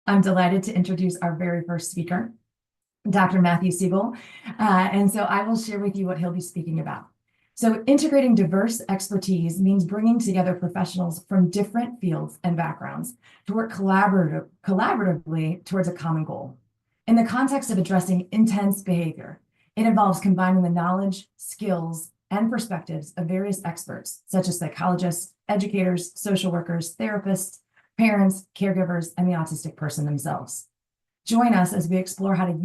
I'm delighted to introduce our very first speaker, Dr. Matthew Siegel. And so I will share with you what he'll be speaking about. So integrating diverse expertise means bringing together professionals from different fields and backgrounds to work collaboratively towards a common goal. In the context of addressing intense behavior, it involves combining the knowledge, skills, and perspectives of various experts, such as psychologists, educators, social workers, therapists, parents, caregivers, and the autistic person themselves. Join us as we explore how a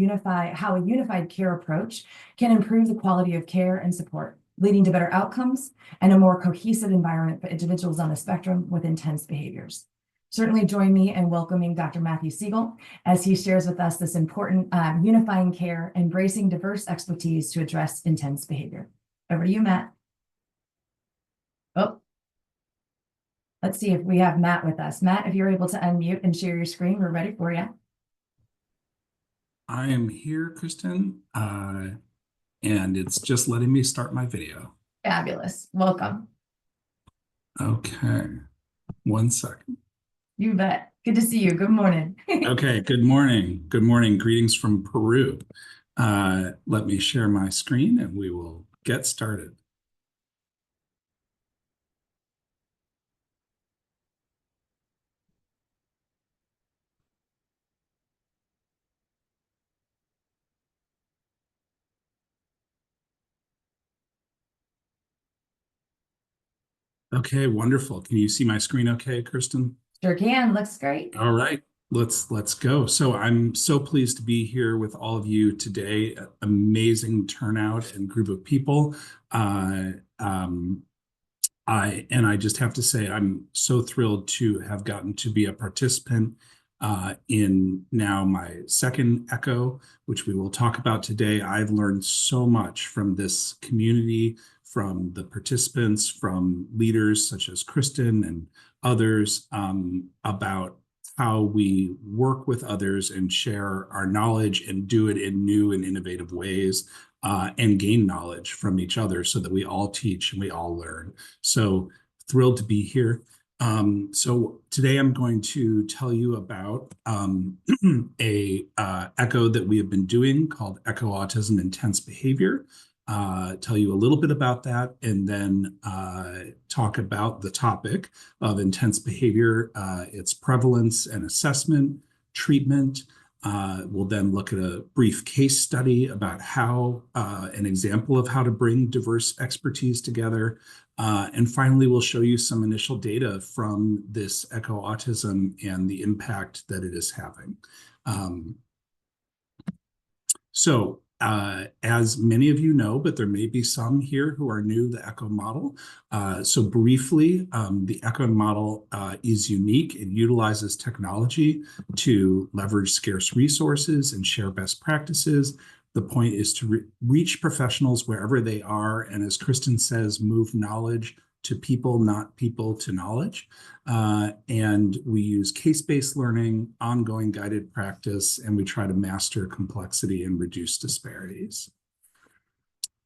unified care approach can improve the quality of care and support, leading to better outcomes and a more cohesive environment for individuals on the spectrum with intense behaviors. Certainly join me in welcoming Dr. Matthew Siegel as he shares with us this important unifying care, embracing diverse expertise to address intense behavior. Over to you, Matt. Oh, let's see if we have Matt with us. Matt, if you're able to unmute and share your screen, we're ready for you. I am here, Kristen, and it's just letting me start my video. Fabulous. Welcome. Okay, 1 second. You bet. Good to see you. Good morning. Okay, good morning. Good morning. Greetings from Peru. Let me share my screen and we will get started. Okay, wonderful. Can you see my screen okay, Kristen? Sure can. Looks great. All right, let's go. So I'm so pleased to be here with all of you today. Amazing turnout and group of people. I just have to say I'm so thrilled to have gotten to be a participant in now my second ECHO, which we will talk about today. I've learned so much from this community, from the participants, from leaders such as Kristen and others about how we work with others and share our knowledge and do it in new and innovative ways. And gain knowledge from each other so that we all teach and we all learn. So thrilled to be here. So today I'm going to tell you about a ECHO that we have been doing called ECHO Autism Intense Behavior. Tell you a little bit about that and then talk about the topic of intense behavior, its prevalence and assessment, treatment. We'll then look at a brief case study about how, an example of how to bring diverse expertise together. And finally, we'll show you some initial data from this ECHO Autism and the impact that it is having. As many of you know, but there may be some here who are new to the ECHO model. So briefly, the ECHO model is unique. It utilizes technology to leverage scarce resources and share best practices. The point is to reach professionals wherever they are, and as Kristen says, move knowledge to people, not people to knowledge. And we use case-based learning, ongoing guided practice, and we try to master complexity and reduce disparities.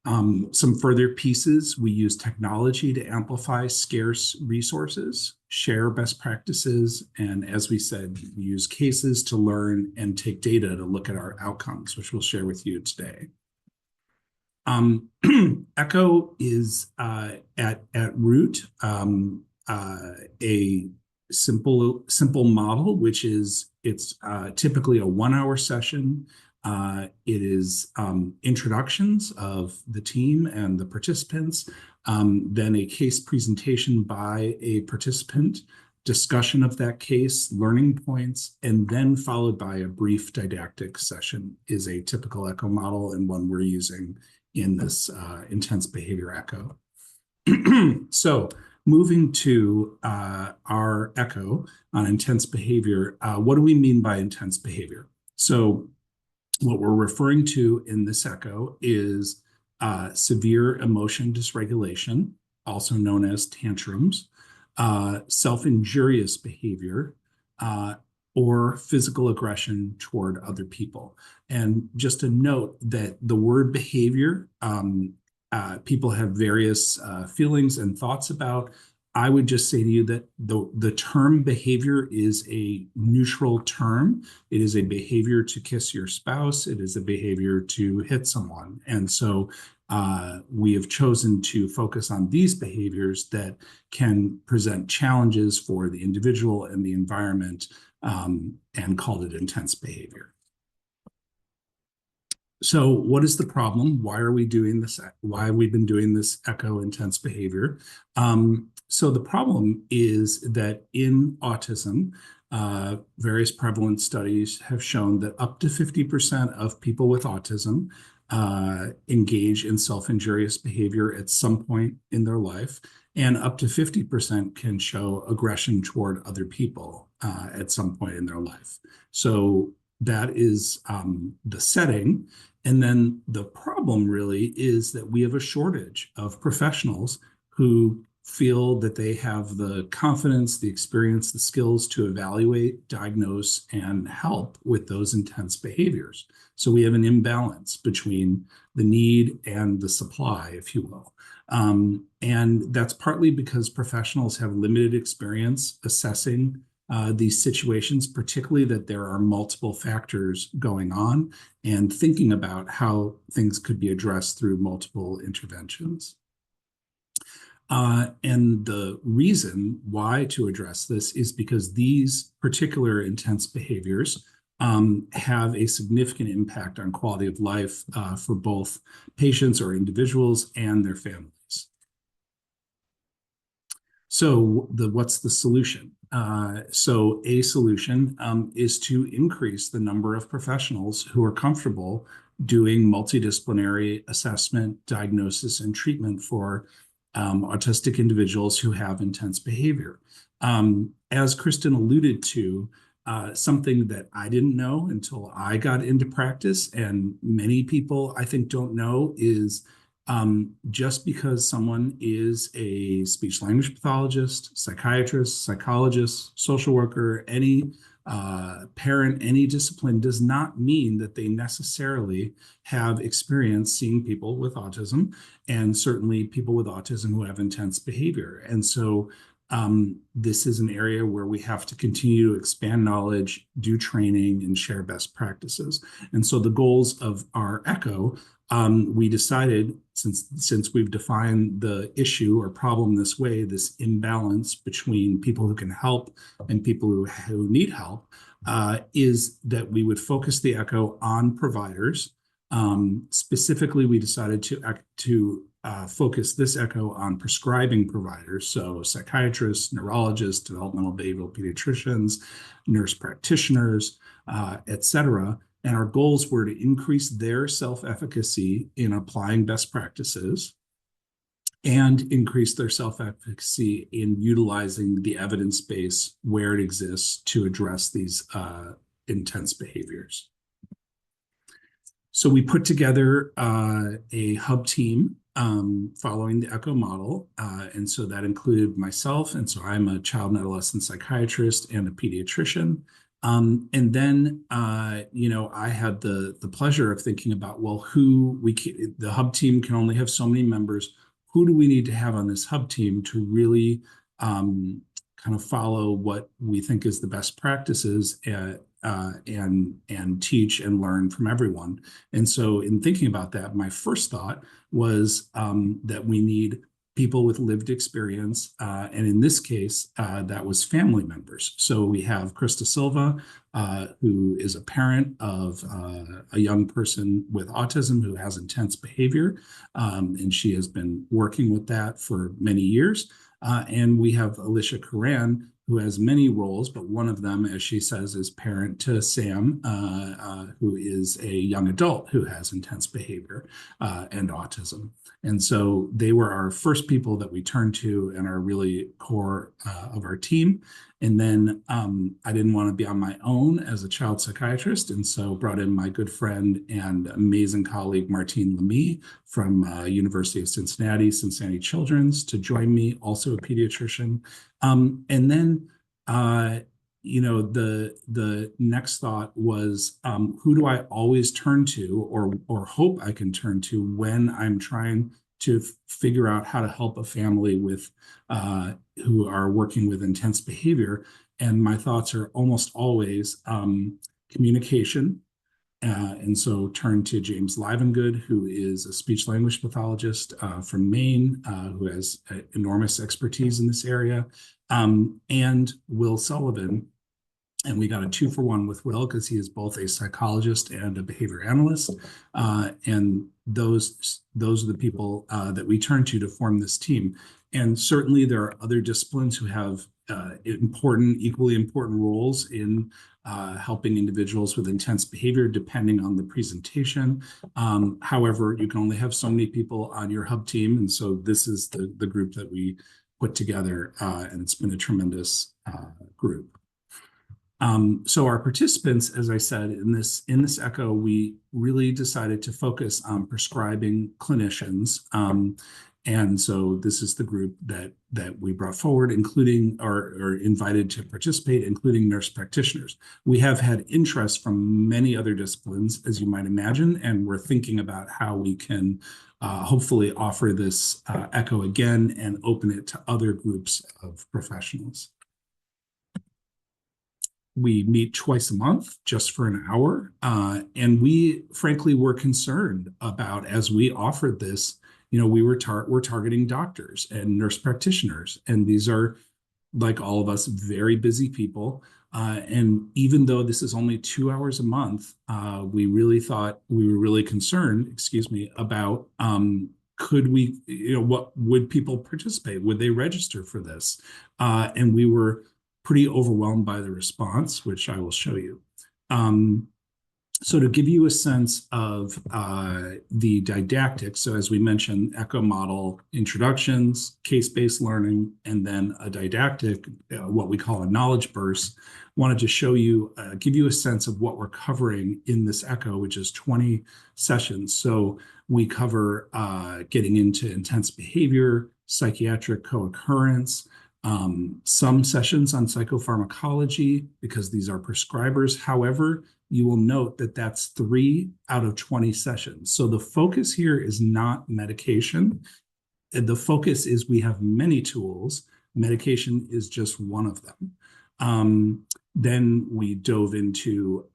Some further pieces, we use technology to amplify scarce resources, share best practices, and as we said, use cases to learn and take data to look at our outcomes, which we'll share with you today. ECHO is at root a simple model, which is it's typically a 1-hour session. It is introductions of the team and the participants, then a case presentation by a participant, discussion of that case, learning points, and then followed by a brief didactic session is a typical ECHO model and one we're using in this intense behavior ECHO. So moving to our ECHO on intense behavior, what do we mean by intense behavior? So what we're referring to in this ECHO is severe emotion dysregulation, also known as tantrums, self-injurious behavior, or physical aggression toward other people. And just a note that the word behavior, people have various feelings and thoughts about. I would just say to you that the term behavior is a neutral term. It is a behavior to kiss your spouse. It is a behavior to hit someone. And so we have chosen to focus on these behaviors that can present challenges for the individual and the environment, and called it intense behavior. So what is the problem? Why are we doing this? Why have we been doing this echo intense behavior? So the problem is that in autism, various prevalent studies have shown that up to 50% of people with autism engage in self-injurious behavior at some point in their life, and up to 50% can show aggression toward other people at some point in their life. So that is the setting. And then the problem really is that we have a shortage of professionals who feel that they have the confidence, the experience, the skills to evaluate, diagnose, and help with those intense behaviors. So we have an imbalance between the need and the supply, if you will. And that's partly because professionals have limited experience assessing these situations, particularly that there are multiple factors going on, and thinking about how things could be addressed through multiple interventions. And the reason why to address this is because these particular intense behaviors have a significant impact on quality of life for both patients or individuals and their families. So what's the solution? So a solution is to increase the number of professionals who are comfortable doing multidisciplinary assessment, diagnosis, and treatment for autistic individuals who have intense behavior. As Kristen alluded to, something that I didn't know until I got into practice, and many people I think don't know, is just because someone is a speech language pathologist, psychiatrist, psychologist, social worker, any parent, any discipline, does not mean that they necessarily have experience seeing people with autism, and certainly people with autism who have intense behavior. And so this is an area where we have to continue to expand knowledge, do training, and share best practices. And so the goals of our ECHO, we decided, since we've defined the issue or problem this way, this imbalance between people who can help and people who need help, is that we would focus the ECHO on providers. Specifically, we decided to focus this ECHO on prescribing providers, so psychiatrists, neurologists, developmental behavioral pediatricians, nurse practitioners, et cetera. And our goals were to increase their self-efficacy in applying best practices and increase their self-efficacy in utilizing the evidence base where it exists to address these intense behaviors. So we put together a hub team following the ECHO model. And so that included myself. And so I'm a child and adolescent psychiatrist and a pediatrician. And then, I had the pleasure of thinking about, well, the hub team can only have so many members. Who do we need to have on this hub team to really kind of follow what we think is the best practices and teach and learn from everyone? And so in thinking about that, my first thought was that we need people with lived experience. And in this case, that was family members. So we have Krista Silva, who is a parent of a young person with autism who has intense behavior. And she has been working with that for many years. And we have Alicia Curran, who has many roles, but one of them, as she says, is parent to Sam, who is a young adult who has intense behavior and autism. And so they were our first people that we turned to and are really core of our team. And then I didn't want to be on my own as a child psychiatrist, and so brought in my good friend and amazing colleague, Martine Lamy from University of Cincinnati Children's, to join me, also a pediatrician. And then, the next thought was, who do I always turn to or hope I can turn to when I'm trying to figure out how to help a family with who are working with intense behavior. And my thoughts are almost always communication. And so turn to James Livengood, who is a speech language pathologist from Maine, who has enormous expertise in this area, and Will Sullivan. And we got a 2-for-1 with Will because he is both a psychologist and a behavior analyst. And those are the people that we turn to form this team. And certainly there are other disciplines who have equally important roles in helping individuals with intense behavior, depending on the presentation. However, you can only have so many people on your hub team. And so this is the group that we put together, and it's been a tremendous group. So our participants, as I said, in this echo, we really decided to focus on prescribing clinicians. And so this is the group that we brought forward, including or invited to participate, including nurse practitioners. We have had interest from many other disciplines, as you might imagine, and we're thinking about how we can hopefully offer this echo again and open it to other groups of professionals. We meet twice a month just for an hour. And we frankly were concerned about, as we offered this, we're targeting doctors and nurse practitioners. And these are, like all of us, very busy people. And even though this is only 2 hours a month, we were really concerned, about could we, what would people participate? Would they register for this? And we were pretty overwhelmed by the response, which I will show you. So to give you a sense of the didactics, so as we mentioned, echo model introductions, case-based learning, and then a didactic, what we call a knowledge burst, wanted to show you, give you a sense of what we're covering in this echo, which is 20 sessions. So we cover getting into intense behavior, psychiatric co-occurrence, some sessions on psychopharmacology, because these are prescribers. However, you will note that that's 3 out of 20 sessions. So the focus here is not medication. The focus is we have many tools. Medication is just one of them. Then we dove into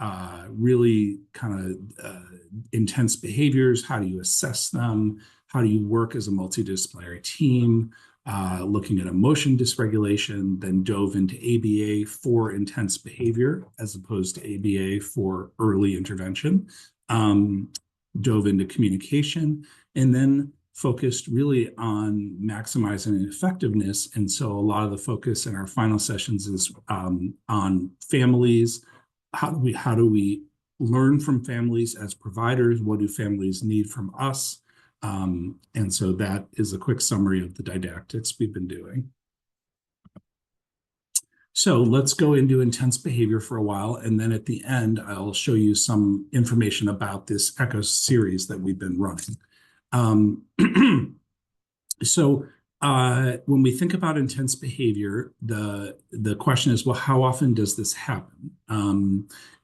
really kind of intense behaviors. How do you assess them? How do you work as a multidisciplinary team? Looking at emotion dysregulation, then dove into ABA for intense behavior as opposed to ABA for early intervention, dove into communication, and then focused really on maximizing effectiveness. And so a lot of the focus in our final sessions is on families. How do we learn from families as providers? What do families need from us? And so that is a quick summary of the didactics we've been doing. So let's go into intense behavior for a while, and then at the end, I'll show you some information about this ECHO series that we've been running. So when we think about intense behavior, the question is, well, how often does this happen?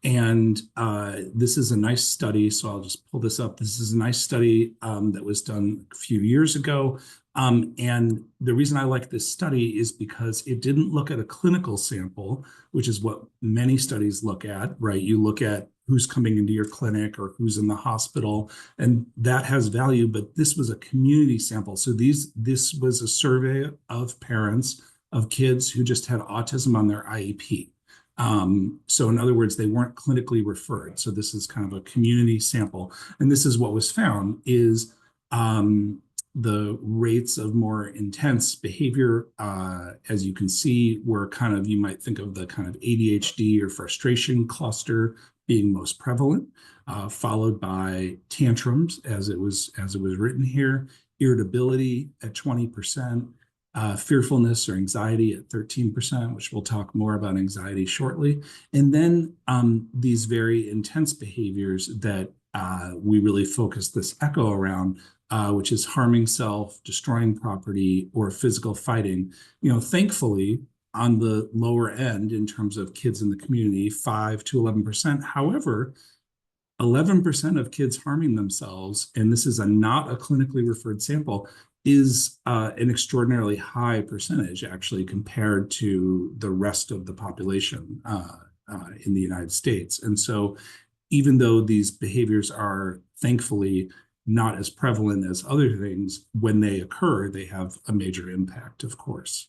This is a nice study, so I'll just pull this up. This is a nice study that was done a few years ago. And the reason I like this study is because it didn't look at a clinical sample, which is what many studies look at, right? You look at who's coming into your clinic or who's in the hospital, and that has value, but this was a community sample. So this was a survey of parents of kids who just had autism on their IEP. So in other words, they weren't clinically referred. So this is kind of a community sample. And this is what was found is the rates of more intense behavior, as you can see, were kind of, you might think of the kind of ADHD or frustration cluster being most prevalent, followed by tantrums, as it was written here, irritability at 20%, fearfulness or anxiety at 13%, which we'll talk more about anxiety shortly. And then these very intense behaviors that we really focus this echo around, which is harming self, destroying property, or physical fighting. Thankfully, on the lower end in terms of kids in the community, 5 to 11%. However, 11% of kids harming themselves, and this is not a clinically referred sample, is an extraordinarily high percentage actually compared to the rest of the population in the United States. And so even though these behaviors are thankfully not as prevalent as other things, when they occur, they have a major impact, of course.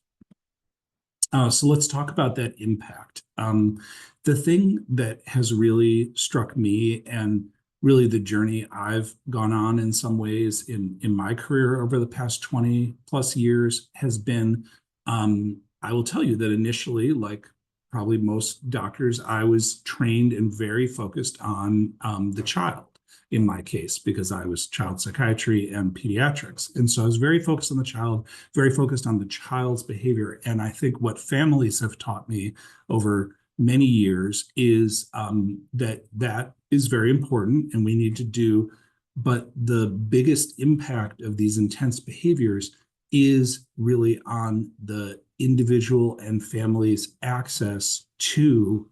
So let's talk about that impact. The thing that has really struck me, and really the journey I've gone on in some ways in my career over the past 20 plus years, has been, I will tell you that initially, like probably most doctors, I was trained and very focused on the child in my case, because I was child psychiatry and pediatrics. And so I was very focused on the child, very focused on the child's behavior. And I think what families have taught me over many years is that is very important and we need to do. But the biggest impact of these intense behaviors is really on the individual and family's access to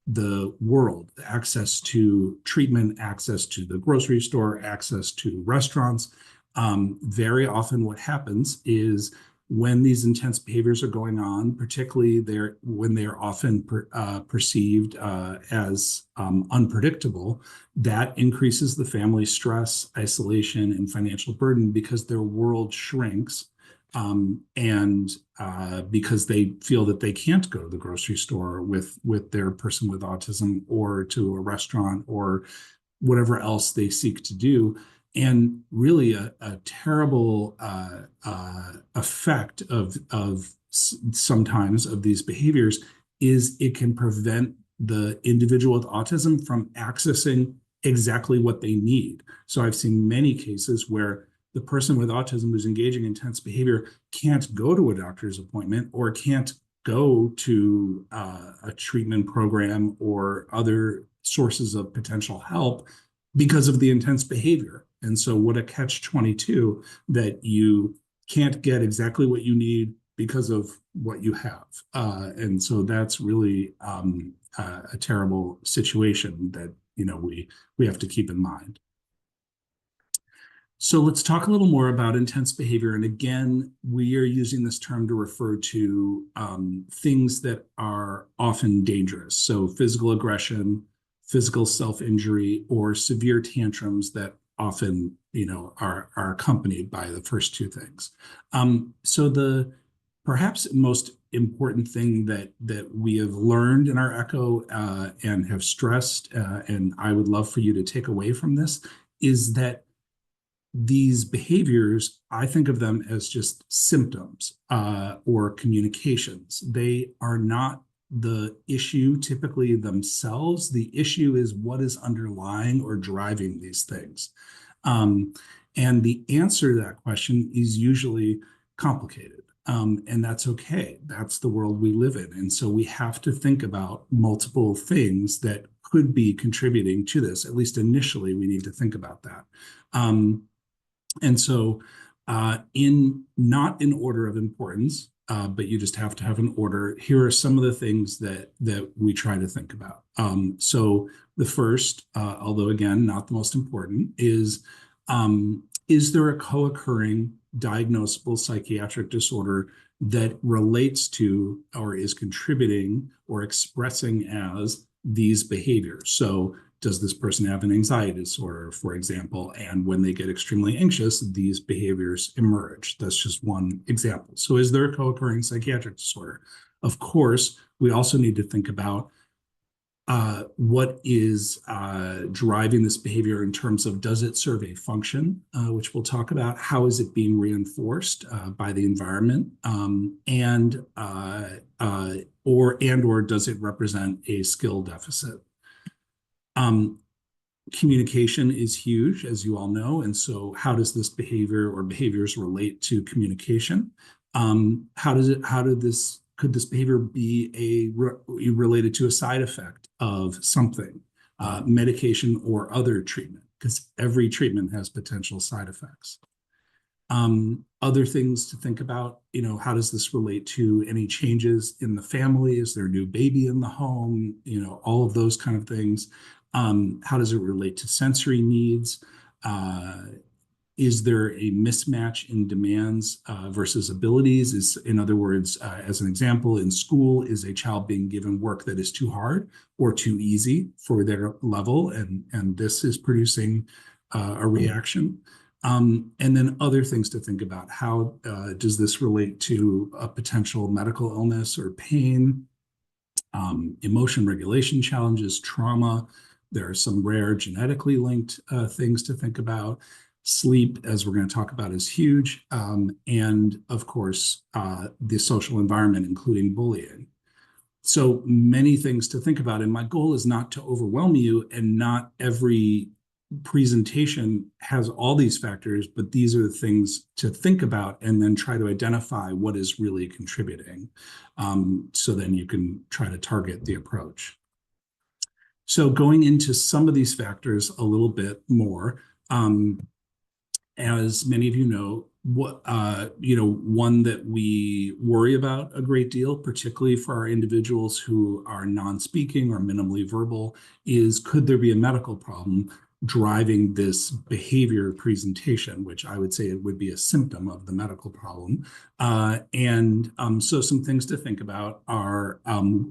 the world, access to treatment, access to the grocery store, access to restaurants. Very often what happens is when these intense behaviors are going on, particularly when they're often perceived as unpredictable, that increases the family stress, isolation, and financial burden because their world shrinks. And because they feel that they can't go to the grocery store with their person with autism, or to a restaurant, or whatever else they seek to do. And really a terrible effect of sometimes of these behaviors is it can prevent the individual with autism from accessing exactly what they need. So I've seen many cases where the person with autism who's engaging in intense behavior can't go to a doctor's appointment, or can't go to a treatment program or other sources of potential help because of the intense behavior. And so what a catch-22 that you can't get exactly what you need because of what you have. And so that's really a terrible situation that we have to keep in mind. So let's talk a little more about intense behavior. And again, we are using this term to refer to things that are often dangerous. So physical aggression, physical self-injury, or severe tantrums that often, are accompanied by the first two things. So the perhaps most important thing that we have learned in our ECHO and have stressed, and I would love for you to take away from this, is that these behaviors, I think of them as just symptoms or communications. They are not the issue typically themselves. The issue is what is underlying or driving these things. And the answer to that question is usually complicated. And that's okay. That's the world we live in. And so we have to think about multiple things that could be contributing to this. At least initially, we need to think about that. And so not in order of importance, but you just have to have an order, here are some of the things that we try to think about. So the first, although again, not the most important, is there a co-occurring diagnosable psychiatric disorder that relates to or is contributing or expressing as these behaviors? So does this person have an anxiety disorder, for example? And when they get extremely anxious, these behaviors emerge. That's just one example. So is there a co-occurring psychiatric disorder? Of course, we also need to think about what is driving this behavior in terms of, does it serve a function, which we'll talk about? How is it being reinforced by the environment? Or does it represent a skill deficit? Communication is huge, as you all know. And so how does this behavior or behaviors relate to communication? Could this behavior be related to a side effect of something, medication or other treatment? Because every treatment has potential side effects. Other things to think about, how does this relate to any changes in the family? Is there a new baby in the home? All of those kind of things. How does it relate to sensory needs? Uh, is there a mismatch in demands versus abilities? In other words, as an example, in school, is a child being given work that is too hard or too easy for their level, and this is producing a reaction? And then other things to think about. How does this relate to a potential medical illness or pain? Emotion regulation challenges, trauma. There are some rare genetically linked things to think about. Sleep, as we're going to talk about, is huge. And of course, the social environment, including bullying. So many things to think about. And my goal is not to overwhelm you, and not every presentation has all these factors, but these are the things to think about and then try to identify what is really contributing. So then you can try to target the approach. So going into some of these factors a little bit more, as many of you know, one that we worry about a great deal, particularly for our individuals who are non-speaking or minimally verbal, is could there be a medical problem driving this behavior presentation, which I would say it would be a symptom of the medical problem. So some things to think about are,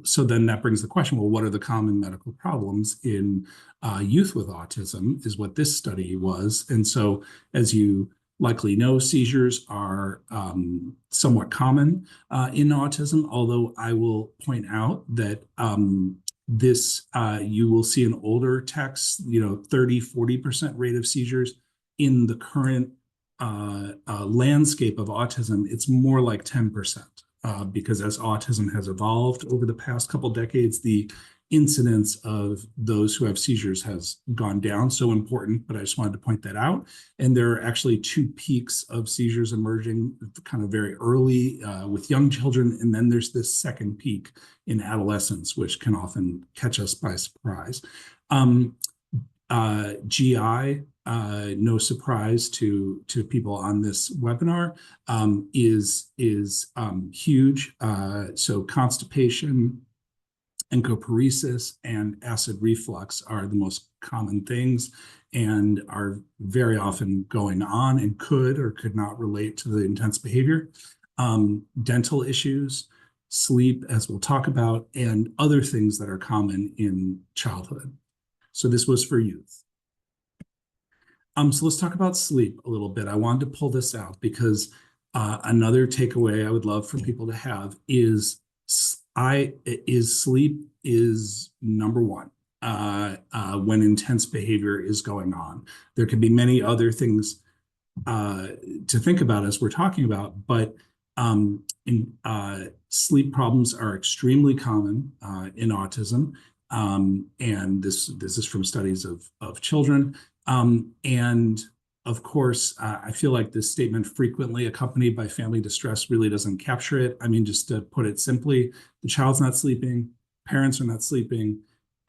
so then that brings the question, well, what are the common medical problems in youth with autism, is what this study was. And so, as you likely know, seizures are somewhat common in autism, although I will point out that you will see in older texts, 30-40% rate of seizures. In the current landscape of autism, it's more like 10%, because as autism has evolved over the past couple decades, the incidence of those who have seizures has gone down. So important, but I just wanted to point that out. And there are actually two peaks of seizures emerging kind of very early with young children. And then there's this second peak in adolescence, which can often catch us by surprise. GI, no surprise to people on this webinar, is huge. So constipation, encoparesis, and acid reflux are the most common things and are very often going on and could or could not relate to the intense behavior. Dental issues, sleep, as we'll talk about, and other things that are common in childhood. So this was for youth. So let's talk about sleep a little bit. I wanted to pull this out because another takeaway I would love for people to have is sleep is number one when intense behavior is going on. There can be many other things to think about as we're talking about, but sleep problems are extremely common in autism, and this is from studies of children. And of course, I feel like this statement, frequently accompanied by family distress, really doesn't capture it. I mean, just to put it simply, the child's not sleeping, parents are not sleeping,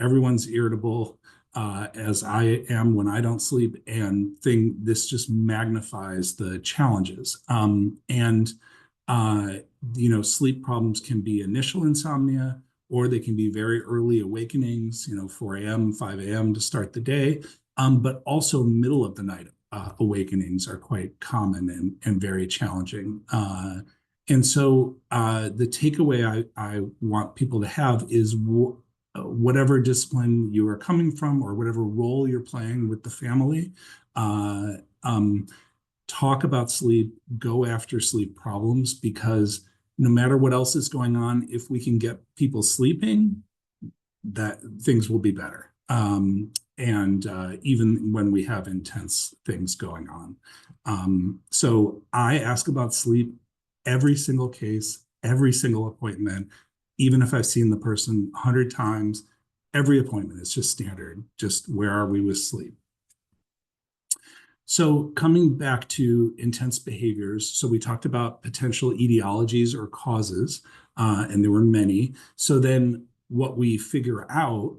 everyone's irritable, as I am when I don't sleep, and this just magnifies the challenges. Sleep problems can be initial insomnia, or they can be very early awakenings, 4 a.m., 5 a.m. to start the day, but also middle of the night awakenings are quite common and very challenging. And so the takeaway I want people to have is whatever discipline you are coming from or whatever role you're playing with the family, talk about sleep, go after sleep problems, because no matter what else is going on, if we can get people sleeping, that things will be better. Even when we have intense things going on. So I ask about sleep every single case, every single appointment, even if I've seen the person 100 times, every appointment is just standard. Just where are we with sleep? So coming back to intense behaviors, so we talked about potential etiologies or causes, and there were many. So then what we figure out,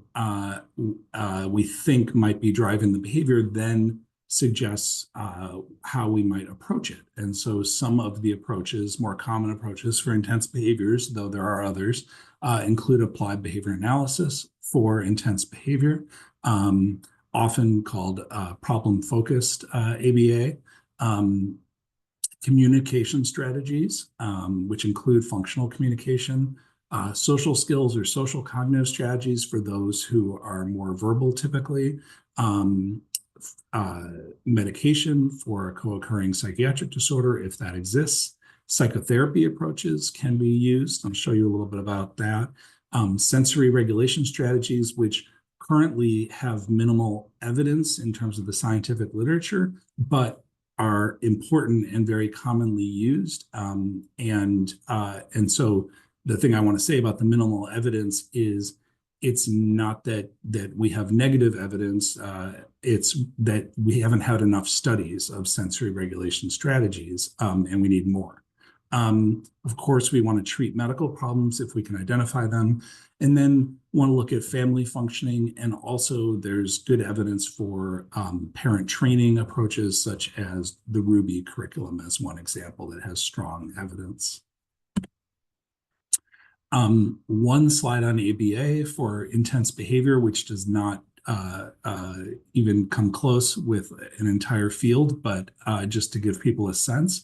we think might be driving the behavior, then suggests how we might approach it. And so some of the approaches, more common approaches for intense behaviors, though there are others, include applied behavior analysis for intense behavior, often called problem-focused ABA. Communication strategies, which include functional communication, social skills or social cognitive strategies for those who are more verbal typically, medication for a co-occurring psychiatric disorder if that exists. Psychotherapy approaches can be used. I'll show you a little bit about that. Sensory regulation strategies, which currently have minimal evidence in terms of the scientific literature, but are important and very commonly used. And so the thing I want to say about the minimal evidence is it's not that we have negative evidence, it's that we haven't had enough studies of sensory regulation strategies, and we need more. Of course, we want to treat medical problems if we can identify them, and then want to look at family functioning. And also there's good evidence for parent training approaches, such as the Ruby curriculum as one example that has strong evidence. One slide on ABA for intense behavior, which does not even come close with an entire field, but just to give people a sense.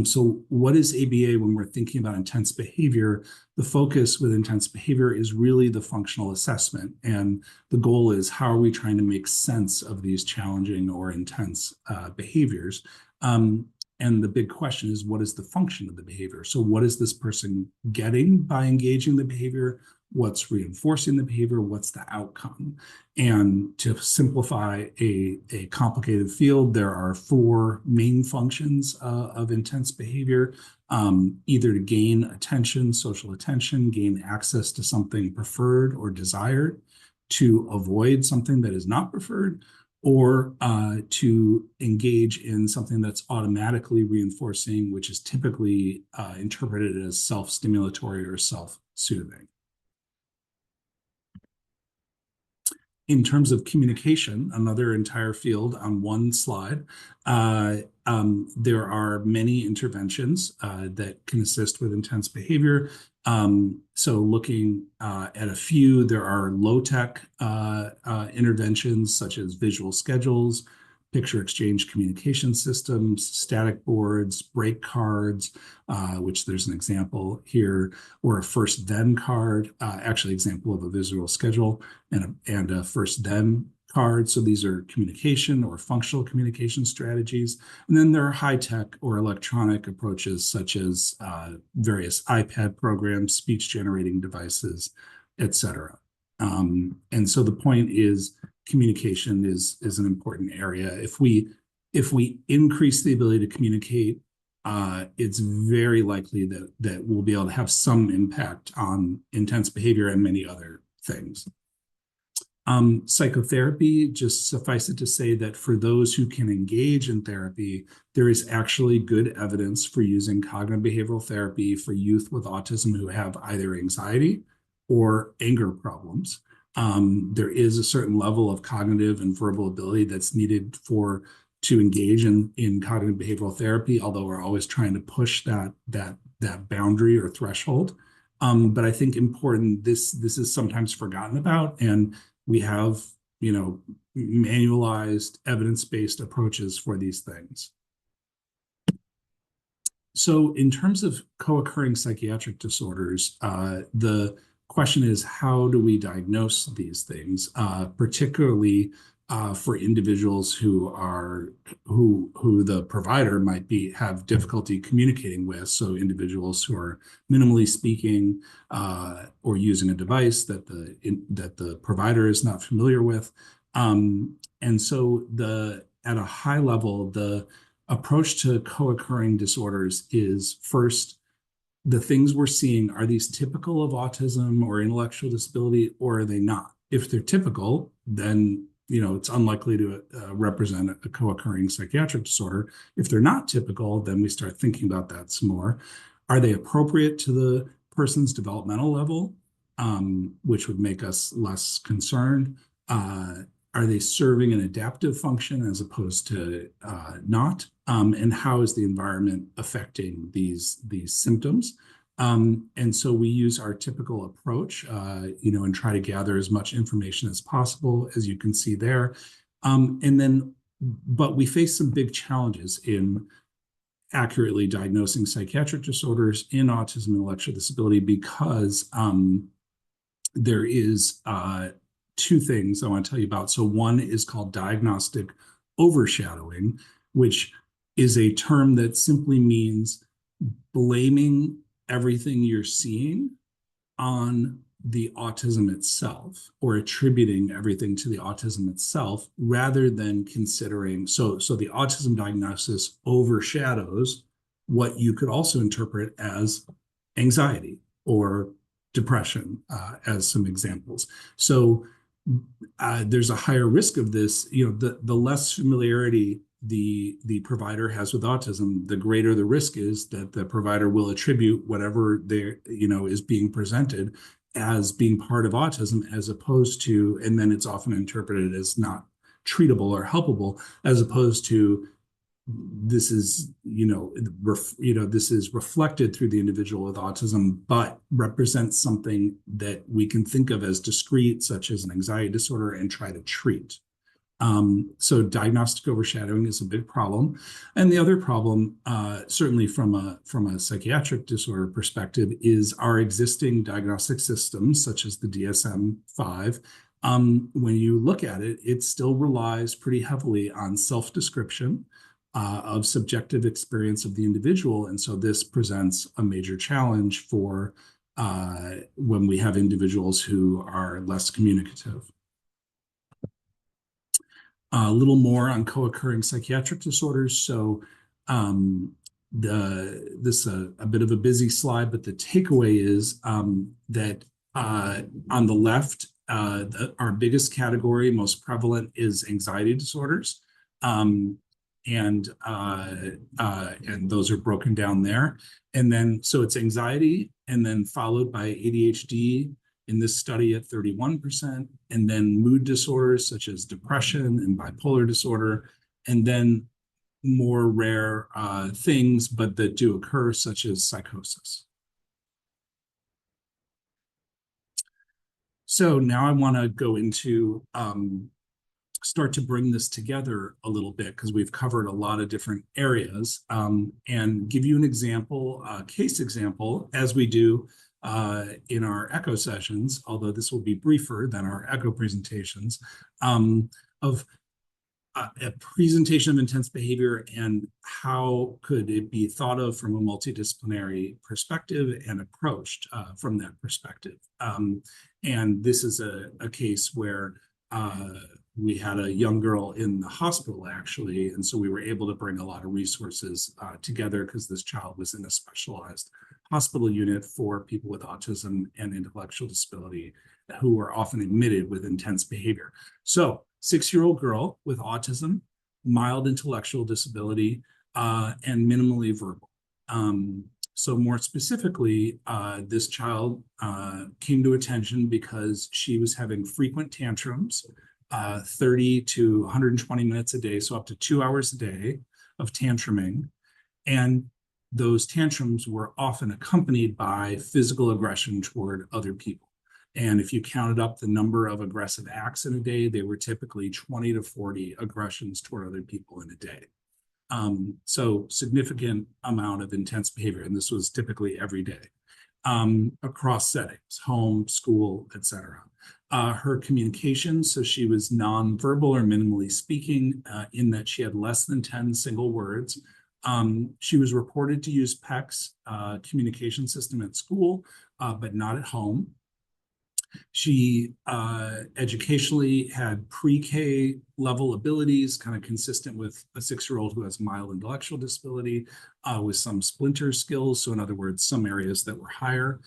So what is ABA when we're thinking about intense behavior? The focus with intense behavior is really the functional assessment. And the goal is, how are we trying to make sense of these challenging or intense behaviors? And the big question is, what is the function of the behavior? So what is this person getting by engaging the behavior? What's reinforcing the behavior? What's the outcome? And to simplify a complicated field, there are 4 main functions of intense behavior, either to gain attention, social attention, gain access to something preferred or desired, to avoid something that is not preferred, or to engage in something that's automatically reinforcing, which is typically interpreted as self-stimulatory or self-soothing. In terms of communication, another entire field on one slide, there are many interventions that can assist with intense behavior. So looking at a few, there are low-tech interventions such as visual schedules, picture exchange communication systems, static boards, break cards, which there's an example here, or a first then card, actually example of a visual schedule, and a first then card. So these are communication or functional communication strategies. And then there are high-tech or electronic approaches such as various iPad programs, speech generating devices, etc. And so the point is, communication is an important area. If we increase the ability to communicate, it's very likely that we'll be able to have some impact on intense behavior and many other things. Psychotherapy, just suffice it to say that for those who can engage in therapy, there is actually good evidence for using cognitive behavioral therapy for youth with autism who have either anxiety or anger problems. There is a certain level of cognitive and verbal ability that's needed to engage in cognitive behavioral therapy, although we're always trying to push that boundary or threshold. But I think important, this is sometimes forgotten about, and we have, manualized evidence-based approaches for these things. So in terms of co-occurring psychiatric disorders, the question is, how do we diagnose these things, particularly for individuals who the provider might have difficulty communicating with? So individuals who are minimally speaking or using a device that the provider is not familiar with. And so at a high level, the approach to co-occurring disorders is, first, the things we're seeing, are these typical of autism or intellectual disability, or are they not? If they're typical, then it's unlikely to represent a co-occurring psychiatric disorder. If they're not typical, then we start thinking about that some more. Are they appropriate to the person's developmental level, which would make us less concerned? Are they serving an adaptive function as opposed to not? And how is the environment affecting these symptoms? And so we use our typical approach, and try to gather as much information as possible, as you can see there. But we face some big challenges in accurately diagnosing psychiatric disorders in autism and intellectual disability because there is two things I want to tell you about. So one is called diagnostic overshadowing, which is a term that simply means blaming everything you're seeing on the autism itself, or attributing everything to the autism itself, rather than considering, so the autism diagnosis overshadows what you could also interpret as anxiety or depression, as some examples. So there's a higher risk of this. The less familiarity the provider has with autism, the greater the risk is that the provider will attribute whatever is being presented as being part of autism, as opposed to, and then it's often interpreted as not treatable or helpable, as opposed to this is this is reflected through the individual with autism, but represents something that we can think of as discrete, such as an anxiety disorder, and try to treat. So diagnostic overshadowing is a big problem. And the other problem, certainly from a psychiatric disorder perspective, is our existing diagnostic systems, such as the DSM-5. When you look at it, it still relies pretty heavily on self-description of subjective experience of the individual. And so this presents a major challenge for when we have individuals who are less communicative. A little more on co-occurring psychiatric disorders. So this a bit of a busy slide, but the takeaway is that on the left, our biggest category, most prevalent, is anxiety disorders. And those are broken down there. And then, so it's anxiety, and then followed by ADHD, in this study at 31%, and then mood disorders such as depression and bipolar disorder, and then more rare things, but that do occur, such as psychosis. So now I want to go into start to bring this together a little bit, because we've covered a lot of different areas, and give you an example, case example, as we do in our ECHO sessions, although this will be briefer than our ECHO presentations, of a presentation of intense behavior and how could it be thought of from a multidisciplinary perspective and approached from that perspective. And this is a case where we had a young girl in the hospital, actually, and so we were able to bring a lot of resources together, because this child was in a specialized hospital unit for people with autism and intellectual disability who are often admitted with intense behavior. So 6-year-old girl with autism, mild intellectual disability, and minimally verbal. So more specifically, this child came to attention because she was having frequent tantrums, 30 to 120 minutes a day, so up to 2 hours a day of tantruming. And those tantrums were often accompanied by physical aggression toward other people. And if you counted up the number of aggressive acts in a day, they were typically 20 to 40 aggressions toward other people in a day. So significant amount of intense behavior, and this was typically every day, across settings, home, school, etc. Her communication, so she was nonverbal or minimally speaking, in that she had less than 10 single words. She was reported to use PEC's communication system at school, but not at home. She educationally had pre-K level abilities, kind of consistent with a 6-year-old who has mild intellectual disability, with some splinter skills. So in other words, some areas that were higher.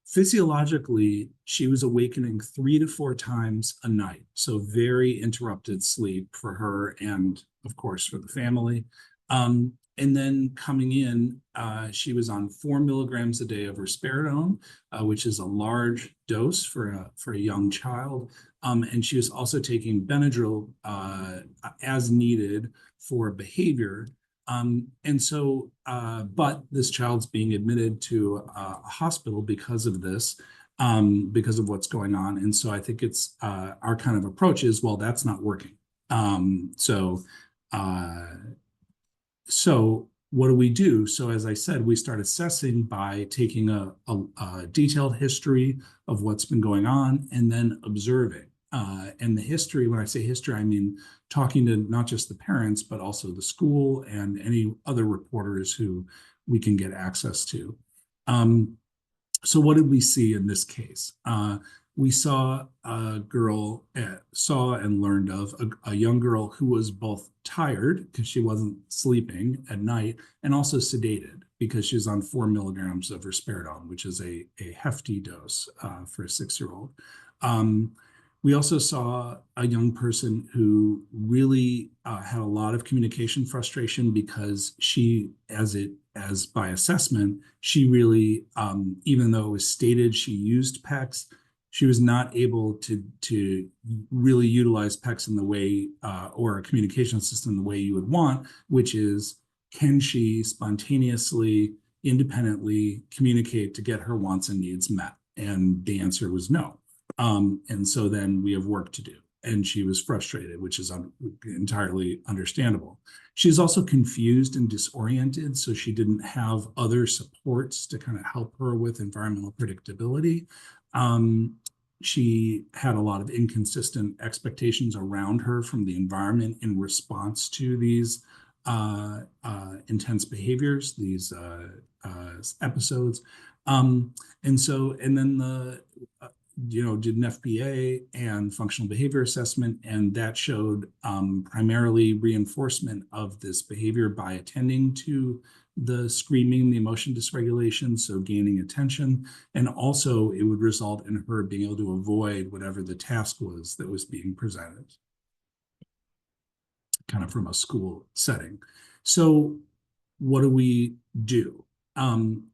Physiologically, she was awakening 3 to 4 times a night. So very interrupted sleep for her and, of course, for the family. And then coming in, she was on 4 milligrams a day of risperidone, which is a large dose for a young child. And she was also taking Benadryl as needed for behavior. But this child's being admitted to a hospital because of this, because of what's going on. And so I think it's our kind of approach is, well, that's not working. So what do we do? So as I said, we start assessing by taking a detailed history of what's been going on and then observing. And the history, when I say history, I mean talking to not just the parents, but also the school and any other reporters who we can get access to. So what did we see in this case? We saw a girl, saw and learned of a young girl who was both tired because she wasn't sleeping at night and also sedated because she was on 4 milligrams of risperidone, which is a hefty dose for a 6-year-old. We also saw a young person who really had a lot of communication frustration because she, as by assessment, she really, even though it was stated she used PECs, she was not able to really utilize PECs in the way, or a communication system the way you would want, which is, can she spontaneously, independently communicate to get her wants and needs met? And the answer was no. And so then we have work to do. And she was frustrated, which is entirely understandable. She's also confused and disoriented, so she didn't have other supports to kind of help her with environmental predictability. She had a lot of inconsistent expectations around her from the environment in response to these intense behaviors, these episodes. And then did an FBA and functional behavior assessment, and that showed primarily reinforcement of this behavior by attending to the screaming, the emotion dysregulation, so gaining attention, and also it would result in her being able to avoid whatever the task was that was being presented, kind of from a school setting. So what do we do?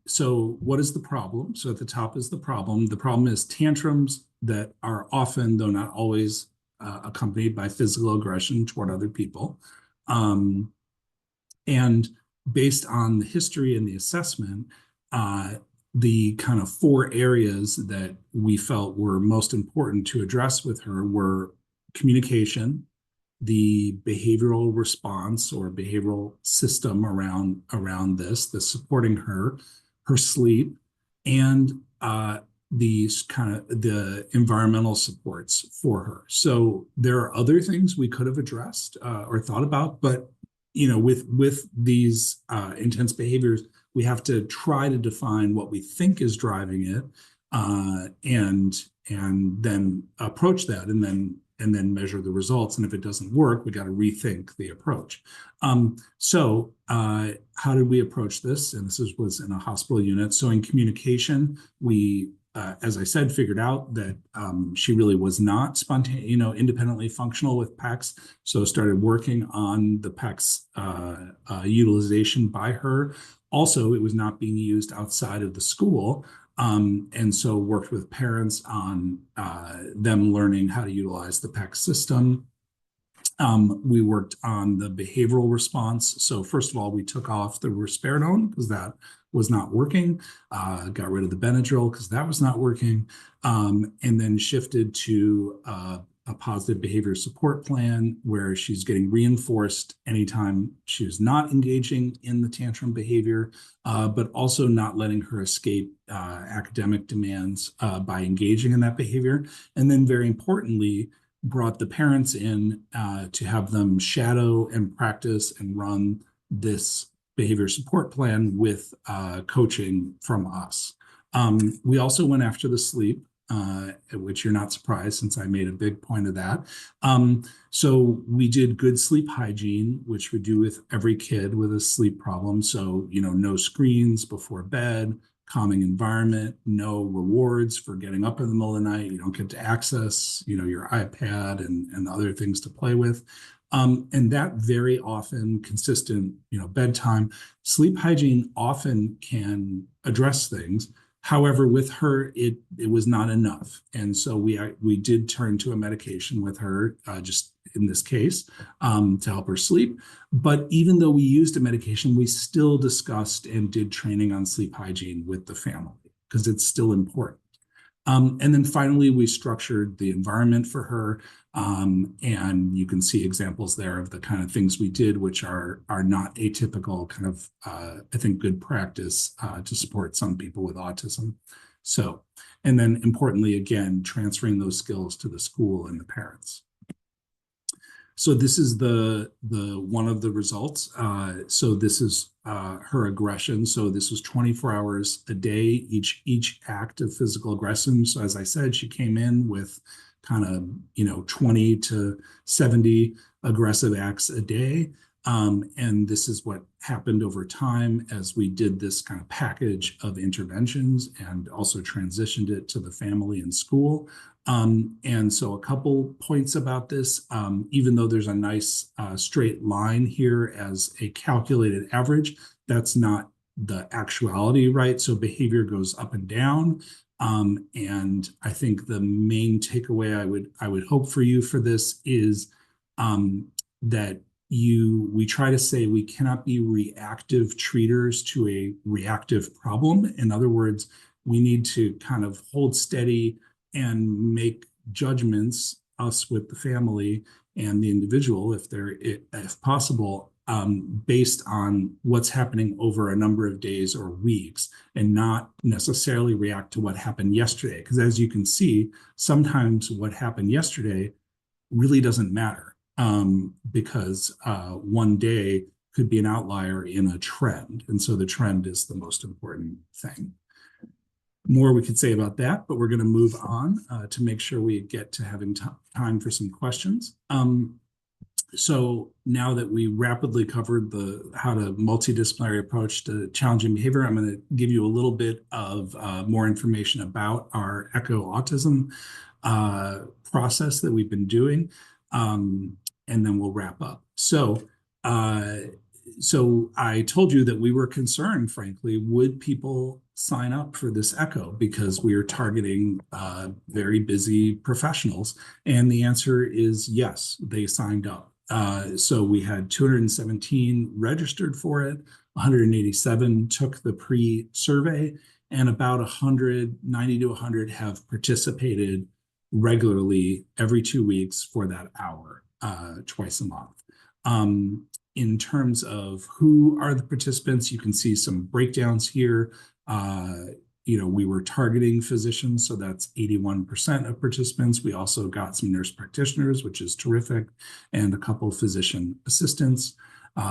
So what is the problem? So at the top is the problem. The problem is tantrums that are often, though not always, accompanied by physical aggression toward other people. And based on the history and the assessment, the kind of 4 areas that we felt were most important to address with her were communication, the behavioral response or behavioral system around this, the supporting her sleep, and the environmental supports for her. So there are other things we could have addressed or thought about, but with these intense behaviors, we have to try to define what we think is driving it, and then approach that, and then measure the results. And if it doesn't work, we got to rethink the approach. So how did we approach this? And this was in a hospital unit. So in communication, we, as I said, figured out that she really was not independently functional with PECs. So started working on the PECs utilization by her. Also, it was not being used outside of the school. And so worked with parents on them learning how to utilize the PEC system. We worked on the behavioral response. So first of all, we took off the risperidone because that was not working, got rid of the Benadryl because that was not working, and then shifted to a positive behavior support plan where she's getting reinforced anytime she's not engaging in the tantrum behavior, but also not letting her escape academic demands by engaging in that behavior. And then very importantly, brought the parents in to have them shadow and practice and run this behavior support plan with coaching from us. We also went after the sleep, which you're not surprised since I made a big point of that. So we did good sleep hygiene, which we do with every kid with a sleep problem. So, no screens before bed, calming environment, no rewards for getting up in the middle of the night. You don't get to access, your iPad and other things to play with. And that very often consistent, bedtime, sleep hygiene often can address things. However, with her, it was not enough, and so we did turn to a medication with her, just in this case, to help her sleep. But even though we used a medication, we still discussed and did training on sleep hygiene with the family because it's still important. And then finally, we structured the environment for her. And you can see examples there of the kind of things we did, which are not atypical, kind of, I think, good practice to support some people with autism. So, and then importantly, again, transferring those skills to the school and the parents. So this is the one of the results. So this is her aggression. So this was 24 hours a day, each act of physical aggression. So as I said, she came in with kind of 20 to 70 aggressive acts a day. And this is what happened over time as we did this kind of package of interventions and also transitioned it to the family and school. And so a couple points about this, even though there's a nice straight line here as a calculated average, that's not the actuality, right? So behavior goes up and down. And I think the main takeaway I would hope for you for this is that we try to say we cannot be reactive treaters to a reactive problem. In other words, we need to kind of hold steady and make judgments, us with the family and the individual, if possible, based on what's happening over a number of days or weeks, and not necessarily react to what happened yesterday. Because as you can see, sometimes what happened yesterday really doesn't matter, because one day could be an outlier in a trend. And so the trend is the most important thing. More we could say about that, but we're going to move on to make sure we get to having time for some questions. So now that we rapidly covered how to multidisciplinary approach to challenging behavior, I'm going to give you a little bit of more information about our Echo Autism process that we've been doing, and then we'll wrap up. So I told you that we were concerned, frankly, would people sign up for this Echo because we are targeting very busy professionals? And the answer is yes, they signed up. So we had 217 registered for it, 187 took the pre-survey, and about 90 to 100 have participated regularly every 2 weeks for that hour, twice a month. In terms of who are the participants, you can see some breakdowns here. We were targeting physicians, so that's 81% of participants. We also got some nurse practitioners, which is terrific, and a couple of physician assistants.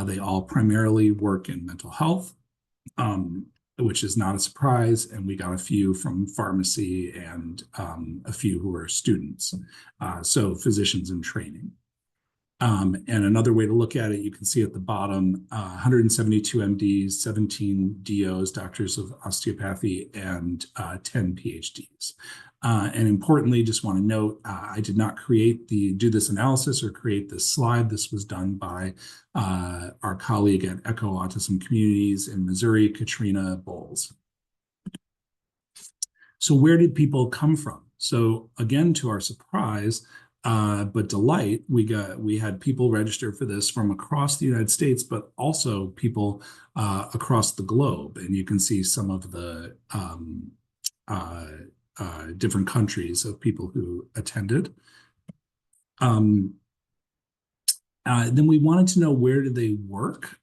They all primarily work in mental health, which is not a surprise. And we got a few from pharmacy and a few who are students. So physicians in training. And another way to look at it, you can see at the bottom, 172 MDs, 17 DOs, doctors of osteopathy, and 10 PhDs. And importantly, just want to note, I did not do this analysis or create this slide. This was done by our colleague at Echo Autism Communities in Missouri, Katrina Bowles. So where did people come from? So again, to our surprise, but delight, we had people register for this from across the United States, but also people across the globe. And you can see some of the different countries of people who attended. Then we wanted to know, where did they work,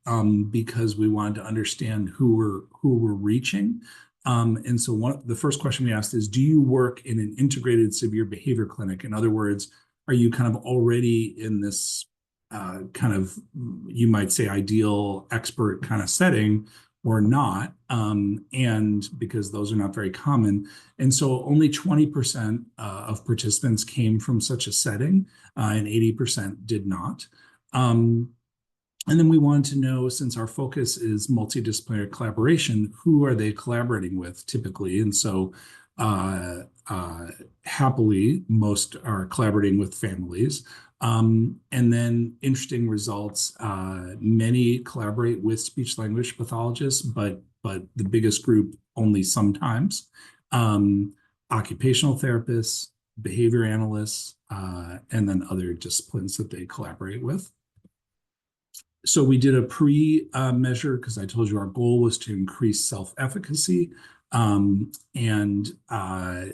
because we wanted to understand who we're reaching. And so the first question we asked is, do you work in an integrated severe behavior clinic? In other words, are you kind of already in this kind of, you might say, ideal expert kind of setting or not? And because those are not very common. And so only 20% of participants came from such a setting, and 80% did not. And then we wanted to know, since our focus is multidisciplinary collaboration, who are they collaborating with typically? And so happily, most are collaborating with families. And then interesting results, many collaborate with speech language pathologists, but the biggest group only sometimes. Occupational therapists, behavior analysts, and then other disciplines that they collaborate with. So we did a pre-measure because I told you our goal was to increase self-efficacy. And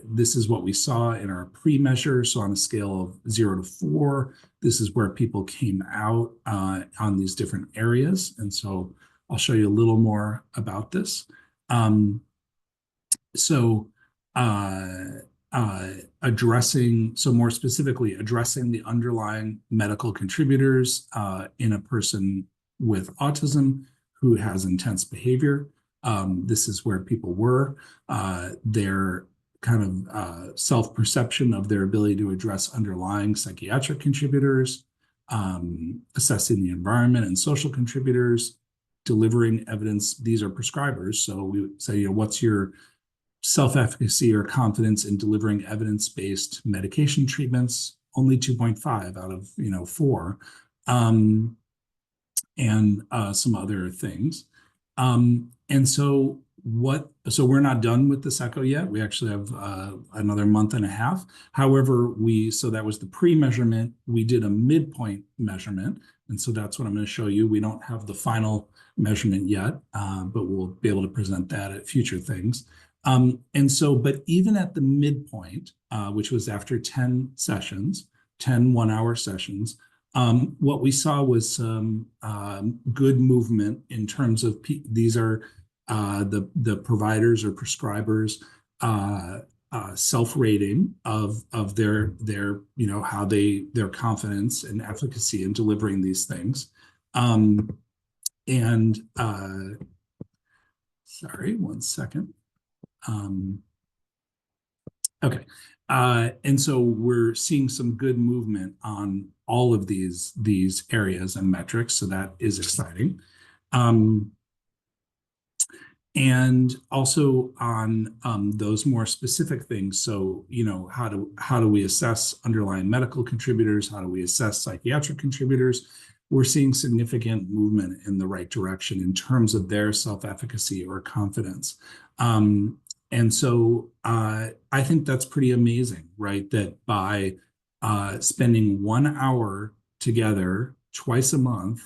this is what we saw in our pre-measure. So on a scale of 0 to 4, this is where people came out on these different areas. And so I'll show you a little more about this. So more specifically, addressing the underlying medical contributors in a person with autism who has intense behavior. This is where people were. Their kind of self-perception of their ability to address underlying psychiatric contributors, assessing the environment and social contributors, delivering evidence. These are prescribers. So we say, what's your self-efficacy or confidence in delivering evidence-based medication treatments? Only 2.5 out of 4, and some other things. And so we're not done with this echo yet. We actually have another month and a half. However, so that was the pre-measurement. We did a midpoint measurement. And so that's what I'm going to show you. We don't have the final measurement yet, but we'll be able to present that at future things. But even at the midpoint, which was after 10 sessions, 10 one-hour sessions, what we saw was some good movement in terms of these are the providers or prescribers self-rating of their how their confidence and efficacy in delivering these things. Sorry, one second. Okay. And so we're seeing some good movement on all of these areas and metrics. So that is exciting. And also on those more specific things. So, how do we assess underlying medical contributors? How do we assess psychiatric contributors? We're seeing significant movement in the right direction in terms of their self-efficacy or confidence. And so I think that's pretty amazing, right? That by spending 1 hour together twice a month,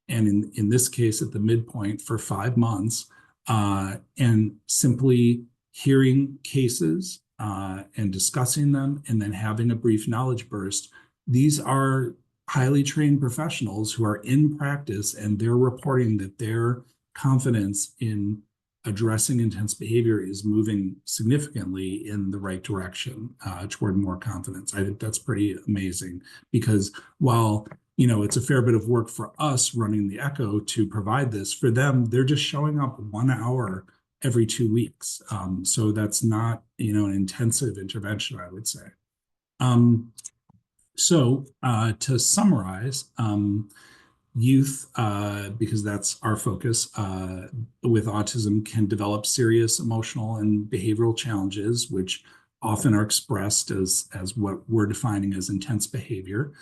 and in this case at the midpoint for 5 months, and simply hearing cases and discussing them, and then having a brief knowledge burst, these are highly trained professionals who are in practice, and they're reporting that their confidence in addressing intense behavior is moving significantly in the right direction toward more confidence. I think that's pretty amazing, because while it's a fair bit of work for us running the Echo to provide this, for them, they're just showing up 1 hour every 2 weeks. So that's not an intensive intervention, I would say. So to summarize, youth, because that's our focus, with autism can develop serious emotional and behavioral challenges, which often are expressed as what we're defining as intense behavior.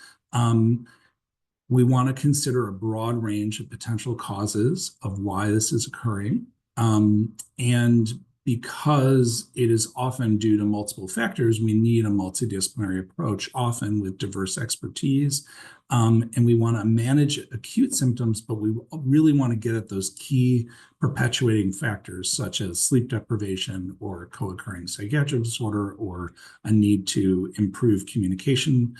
We want to consider a broad range of potential causes of why this is occurring. And because it is often due to multiple factors, we need a multidisciplinary approach, often with diverse expertise. And we want to manage acute symptoms, but we really want to get at those key perpetuating factors, such as sleep deprivation or co-occurring psychiatric disorder, or a need to improve communication,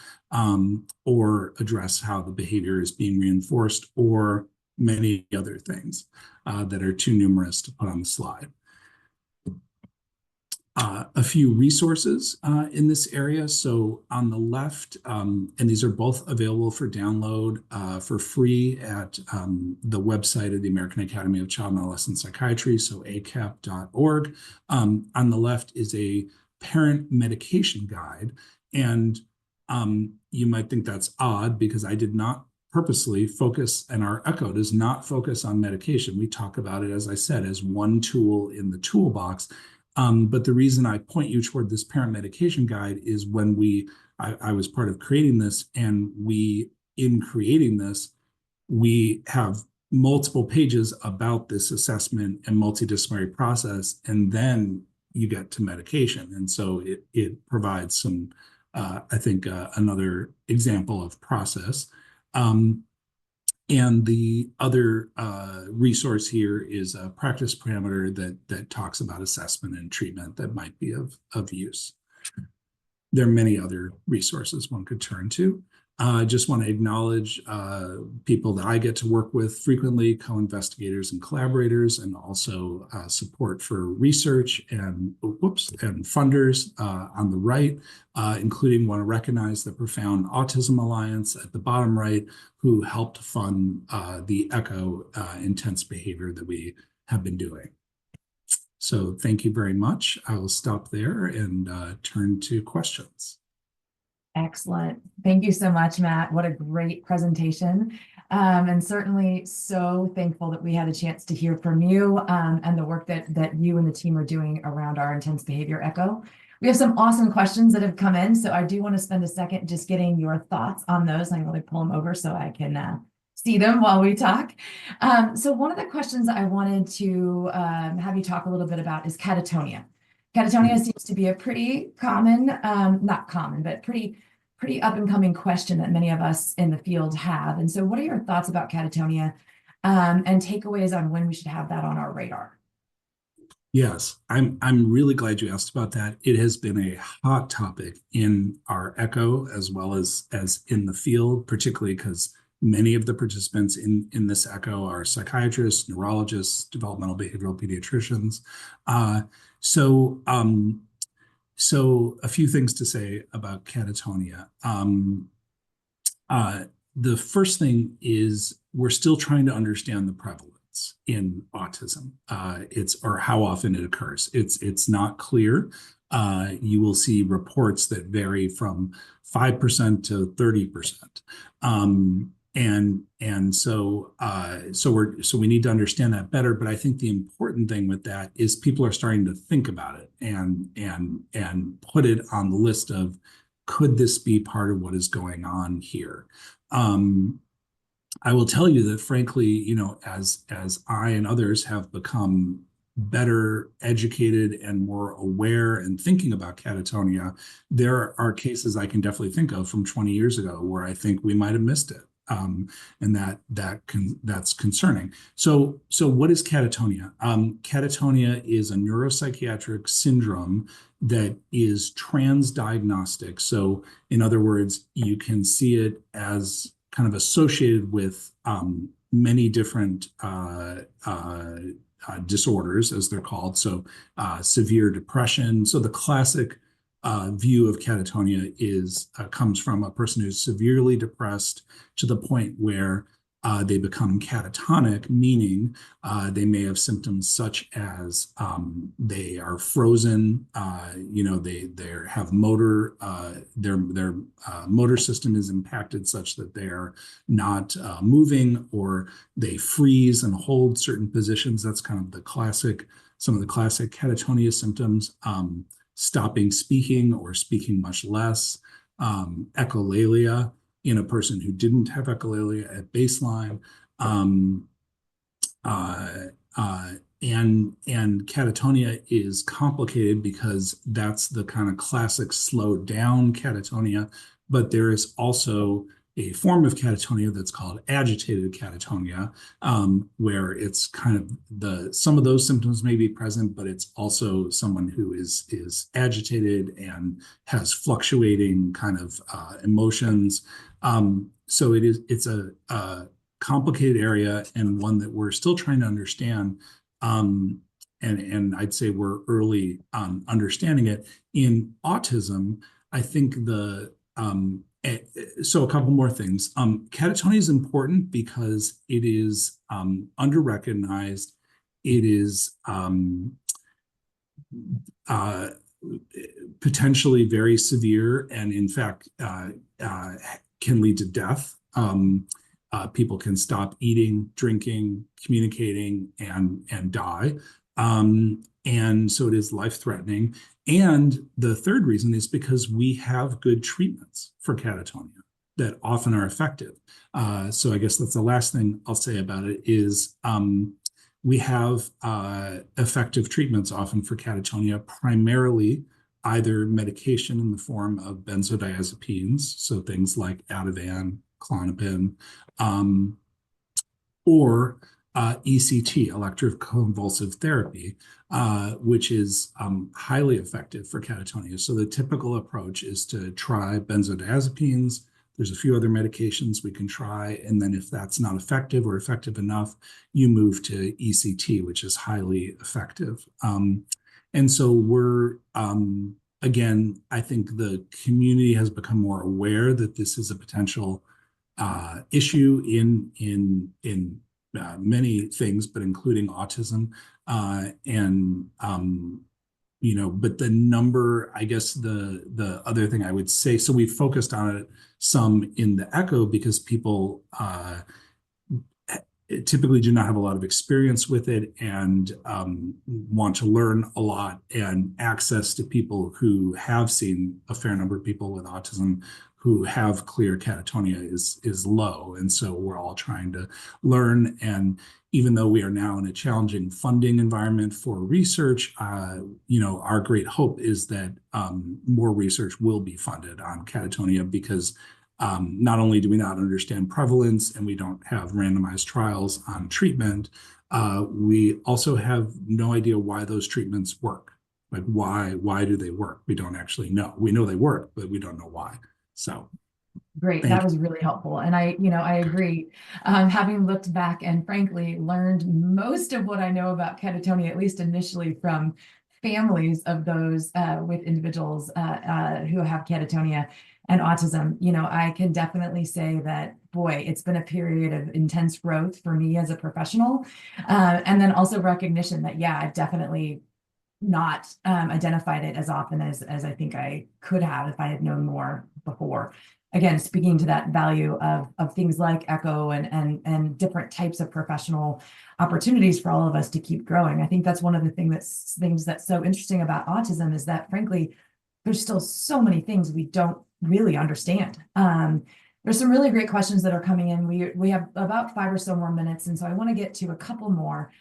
or address how the behavior is being reinforced, or many other things that are too numerous to put on the slide. A few resources in this area. So on the left, and these are both available for download for free at the website of the American Academy of Child and Adolescent Psychiatry, so acap.org. On the left is a parent medication guide. And you might think that's odd, because I did not purposely focus, and our Echo does not focus on medication. We talk about it, as I said, as one tool in the toolbox. But the reason I point you toward this parent medication guide is when I was part of creating this, and in creating this, we have multiple pages about this assessment and multidisciplinary process, and then you get to medication. And so it provides some, I think, another example of process. And the other resource here is a practice parameter that talks about assessment and treatment that might be of use. There are many other resources one could turn to. I just want to acknowledge people that I get to work with frequently, co-investigators and collaborators, and also support for research and funders on the right, including want to recognize the Profound Autism Alliance at the bottom right, who helped fund the ECHO intense behavior that we have been doing. So thank you very much. I will stop there and turn to questions. Excellent. Thank you so much, Matt. What a great presentation. And certainly so thankful that we had a chance to hear from you and the work that you and the team are doing around our intense behavior echo. We have some awesome questions that have come in, so I do want to spend a second just getting your thoughts on those. I can really pull them over so I can see them while we talk. So one of the questions I wanted to have you talk a little bit about is catatonia. Catatonia seems to be a pretty common, not common, but pretty up and coming question that many of us in the field have. And so what are your thoughts about catatonia and takeaways on when we should have that on our radar? Yes, I'm really glad you asked about that. It has been a hot topic in our ECHO as well as in the field, particularly because many of the participants in this ECHO are psychiatrists, neurologists, developmental behavioral pediatricians. So a few things to say about catatonia. The first thing is we're still trying to understand the prevalence in autism. Or how often it occurs. It's not clear. You will see reports that vary from 5% to 30%. So we need to understand that better. But I think the important thing with that is people are starting to think about it and put it on the list of, could this be part of what is going on here? I will tell you that, frankly, as I and others have become better educated and more aware and thinking about catatonia, there are cases I can definitely think of from 20 years ago where I think we might have missed it. And that's concerning. So what is catatonia? Catatonia is a neuropsychiatric syndrome that is transdiagnostic. So in other words, you can see it as kind of associated with many different disorders, as they're called. So severe depression. So the classic view of catatonia comes from a person who's severely depressed to the point where they become catatonic, meaning they may have symptoms such as they are frozen, they have motor, their motor system is impacted such that they're not moving, or they freeze and hold certain positions. That's kind of some of the classic catatonia symptoms. Stopping speaking or speaking much less, echolalia in a person who didn't have echolalia at baseline, and catatonia is complicated because that's the kind of classic slowed down catatonia, but there is also a form of catatonia that's called agitated catatonia, where it's kind of some of those symptoms may be present, but it's also someone who is agitated and has fluctuating kind of emotions. So it's a complicated area, and one that we're still trying to understand. And I'd say we're early on understanding it. In autism, I think so a couple more things. Catatonia is important because it is under-recognized. It is potentially very severe, and in fact can lead to death. People can stop eating, drinking, communicating, and die. And so it is life-threatening. And the third reason is because we have good treatments for catatonia that often are effective. So I guess that's the last thing I'll say about it is we have effective treatments often for catatonia, primarily either medication in the form of benzodiazepines, so things like Ativan, Klonopin, or ECT, electroconvulsive therapy, which is highly effective for catatonia. So the typical approach is to try benzodiazepines. There's a few other medications we can try, and then if that's not effective or effective enough, you move to ECT, which is highly effective. And so we're, again, I think the community has become more aware that this is a potential issue in many things, but including autism. And but the number, I guess the other thing I would say, so we focused on it some in the echo because people typically do not have a lot of experience with it and want to learn a lot, and access to people who have seen a fair number of people with autism who have clear catatonia is low. And so we're all trying to learn. And even though we are now in a challenging funding environment for research, our great hope is that more research will be funded on catatonia because not only do we not understand prevalence and we don't have randomized trials on treatment, we also have no idea why those treatments work. Like why do they work? We don't actually know. We know they work, but we don't know why. So great. That was really helpful. And I agree. Having looked back and frankly learned most of what I know about catatonia, at least initially from families of those with individuals who have catatonia and autism, I can definitely say that, boy, it's been a period of intense growth for me as a professional. And then also recognition that, yeah, I've definitely not identified it as often as I think I could have if I had known more before. Again, speaking to that value of things like echo and different types of professional opportunities for all of us to keep growing. I think that's one of the things that's so interesting about autism is that, frankly, there's still so many things we don't really understand. There's some really great questions that are coming in. We have about 5 or so more minutes, and so I want to get to a couple more.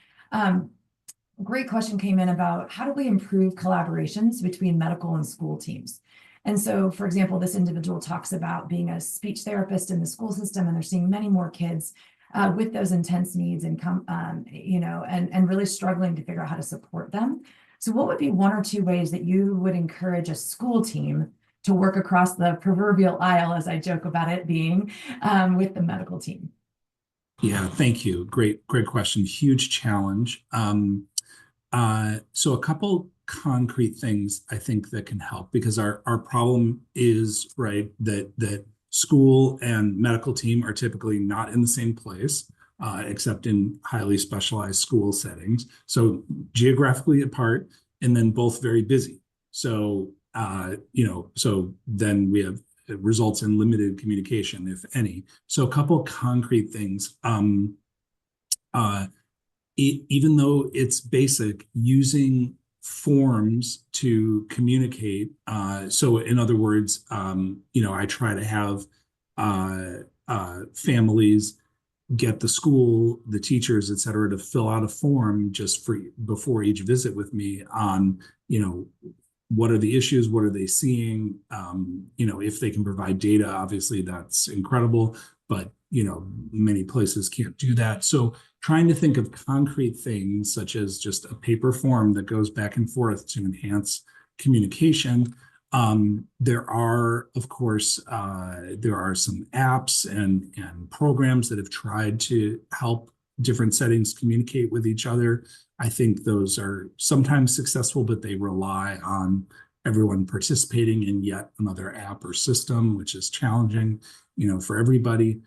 Great question came in about how do we improve collaborations between medical and school teams? And so, for example, this individual talks about being a speech therapist in the school system, and they're seeing many more kids with those intense needs and and really struggling to figure out how to support them. So what would be 1 or 2 ways that you would encourage a school team to work across the proverbial aisle, as I joke about it being, with the medical team? Yeah, thank you. Great question. Huge challenge. So a couple concrete things I think that can help, because our problem is, right, that school and medical team are typically not in the same place, except in highly specialized school settings. So geographically apart, and then both very busy. So, so then we have, it results in limited communication, if any. So a couple concrete things. Even though it's basic, using forms to communicate. So in other words, I try to have families get the school, the teachers, et cetera, to fill out a form just before each visit with me on, what are the issues, what are they seeing? If they can provide data, obviously that's incredible, but many places can't do that. So trying to think of concrete things such as just a paper form that goes back and forth to enhance communication. There are, of course, there are some apps and programs that have tried to help different settings communicate with each other. I think those are sometimes successful, but they rely on everyone participating in yet another app or system, which is challenging, for everybody.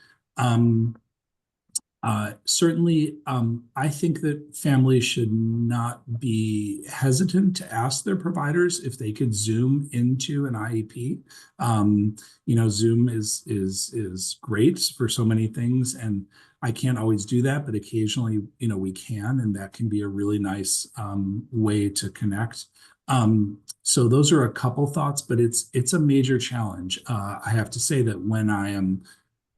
Certainly, I think that families should not be hesitant to ask their providers if they could Zoom into an IEP. Zoom is great for so many things, and I can't always do that, but occasionally, we can, and that can be a really nice way to connect. So those are a couple thoughts, but it's a major challenge. I have to say that when I am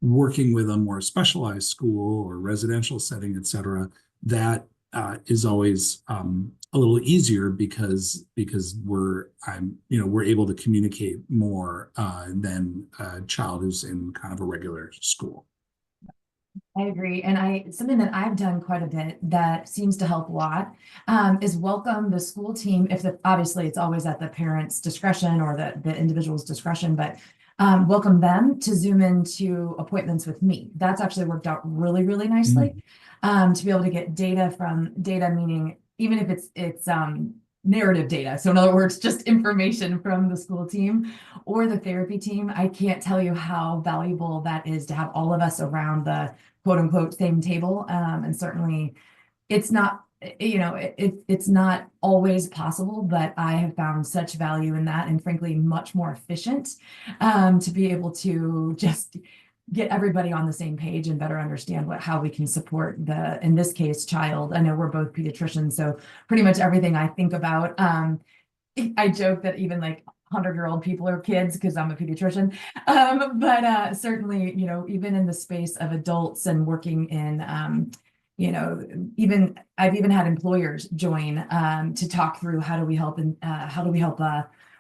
working with a more specialized school or residential setting, et cetera, that is always a little easier because we're able to communicate more than a child who's in kind of a regular school. I agree. And something that I've done quite a bit that seems to help a lot is welcome the school team. Obviously it's always at the parent's discretion or the individual's discretion, but welcome them to Zoom into appointments with me. That's actually worked out really, really nicely. To be able to get data, meaning even if it's narrative data. So in other words, just information from the school team or the therapy team. I can't tell you how valuable that is to have all of us around the quote unquote same table. And certainly it's not, it's not always possible, but I have found such value in that and frankly, much more efficient to be able to just get everybody on the same page and better understand how we can support in this case, child. I know we're both pediatricians, so pretty much everything I think about, I joke that even like 100-year-old people are kids because I'm a pediatrician. But certainly, even in the space of adults and working in, I've even had employers join to talk through how do we help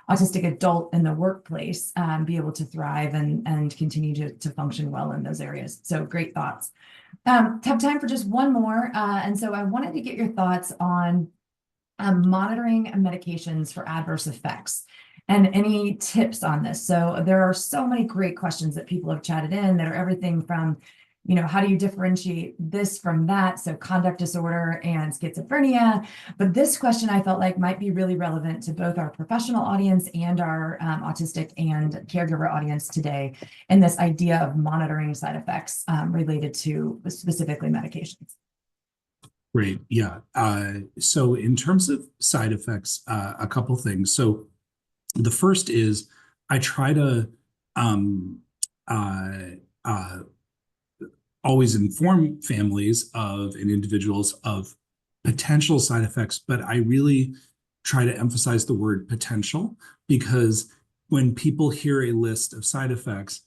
autistic adult in the workplace be able to thrive and continue to function well in those areas. So great thoughts. Have time for just one more. And so I wanted to get your thoughts on monitoring medications for adverse effects and any tips on this. So there are so many great questions that people have chatted in that are everything from, how do you differentiate this from that? So conduct disorder and schizophrenia. But this question I felt like might be really relevant to both our professional audience and our autistic and caregiver audience today. And this idea of monitoring side effects related to specifically medications. Great. Yeah. So in terms of side effects, a couple things. So the first is I try to always inform families and individuals of potential side effects, but I really try to emphasize the word potential because when people hear a list of side effects,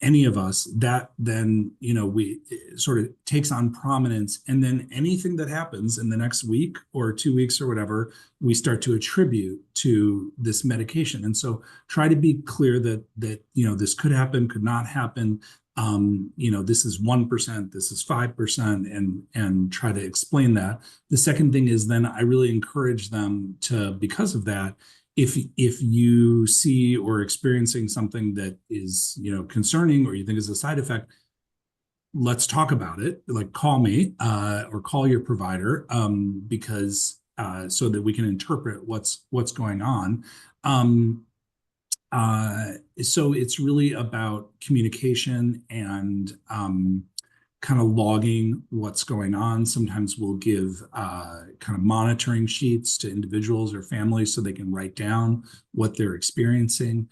any of us, that then, we sort of takes on prominence. And then anything that happens in the next week or 2 weeks or whatever, we start to attribute to this medication. And so try to be clear that this could happen, could not happen. This is 1%, this is 5%, and try to explain that. The second thing is then I really encourage them to, because of that, if you see or experiencing something that is, concerning or you think is a side effect, let's talk about it. Like call me or call your provider because so that we can interpret what's going on. So it's really about communication and kind of logging what's going on. Sometimes we'll give kind of monitoring sheets to individuals or families so they can write down what they're experiencing.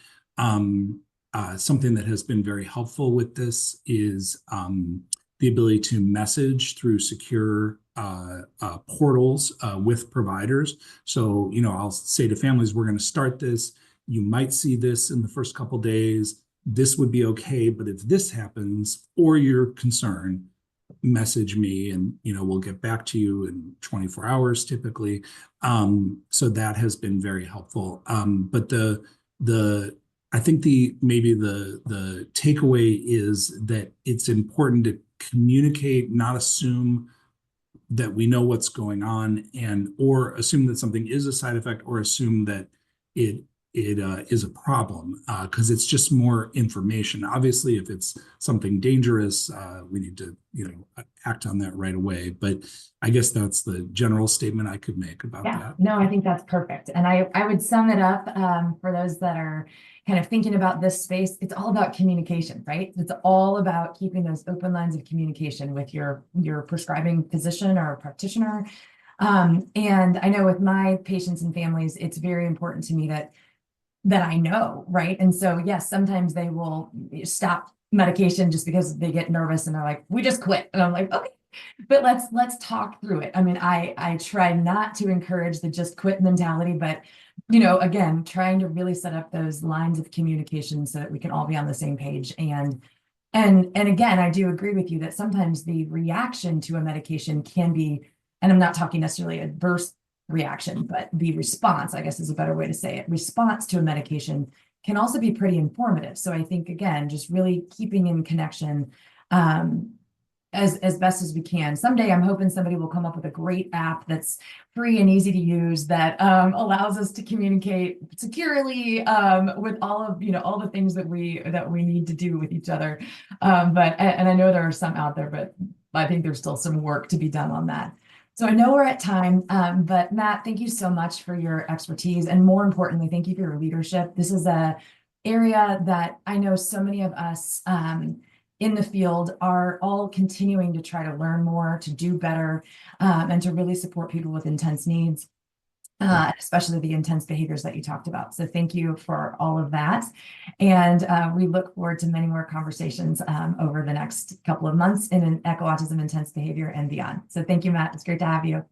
Something that has been very helpful with this is the ability to message through secure portals with providers. So, I'll say to families, we're going to start this. You might see this in the first couple of days. This would be okay, but if this happens or you're concerned, message me and we'll get back to you in 24 hours typically. So that has been very helpful. But I think maybe the takeaway is that it's important to communicate, not assume that we know what's going on or assume that something is a side effect or assume that it it is a problem because it's just more information. Obviously, if it's something dangerous, we need to, act on that right away. But I guess that's the general statement I could make about Yeah, that. no, I think that's perfect. And I would sum it up for those that are kind of thinking about this space. It's all about communication, right? It's all about keeping those open lines of communication with your prescribing physician or practitioner. And I know with my patients and families, it's very important to me that I know, right? And so, yes, sometimes they will stop medication just because they get nervous and they're like, we just quit. And I'm like, okay, but let's talk through it. I mean, I try not to encourage the just quit mentality, but again, trying to really set up those lines of communication so that we can all be on the same page. And again, I do agree with you that sometimes the reaction to a medication can be, and I'm not talking necessarily adverse reaction, but the response, I guess is a better way to say it. Response to a medication can also be pretty informative. So I think, again, just really keeping in connection as best as we can. Someday I'm hoping somebody will come up with a great app that's free and easy to use that allows us to communicate securely with all of all the things that we need to do with each other. And I know there are some out there, but I think there's still some work to be done on that. So I know we're at time, but Matt, thank you so much for your expertise, and more importantly, thank you for your leadership. This is a area that I know so many of us in the field are all continuing to try to learn more, to do better, and to really support people with intense needs, especially the intense behaviors that you talked about. So thank you for all of that. And we look forward to many more conversations over the next couple of months in an eco autism intense behavior and beyond. So thank you, Matt. It's great to have you.